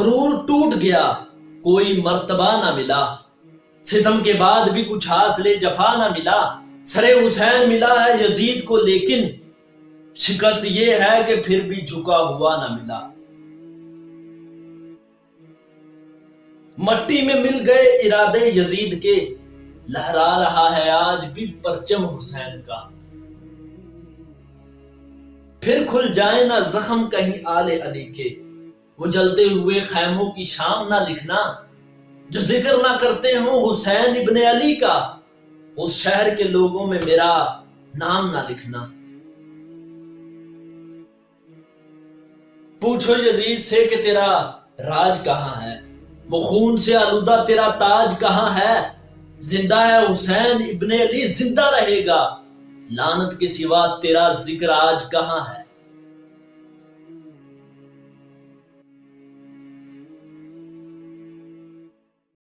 غرور ٹوٹ گیا کوئی مرتبہ نہ ملا، ستم کے بعد بھی کچھ حاصل جفا نہ ملا، سر حسین ملا ہے یزید کو لیکن شکست یہ ہے کہ پھر بھی جھکا ہوا نہ ملا۔ مٹی میں مل گئے ارادے یزید کے، لہرا رہا ہے آج بھی پرچم حسین کا۔ پھر کھل جائیں نہ زخم کہیں آل علی کے، وہ جلتے ہوئے خیموں کی شام نہ لکھنا، جو ذکر نہ کرتے ہوں حسین ابن علی کا، اس شہر کے لوگوں میں میرا نام نہ لکھنا۔ پوچھو یزید سے کہ تیرا راج کہاں ہے، وہ خون سے آلودہ تیرا تاج کہاں ہے؟ زندہ ہے حسین ابن علی، زندہ رہے گا، لعنت کے سوا تیرا ذکر آج کہاں ہے؟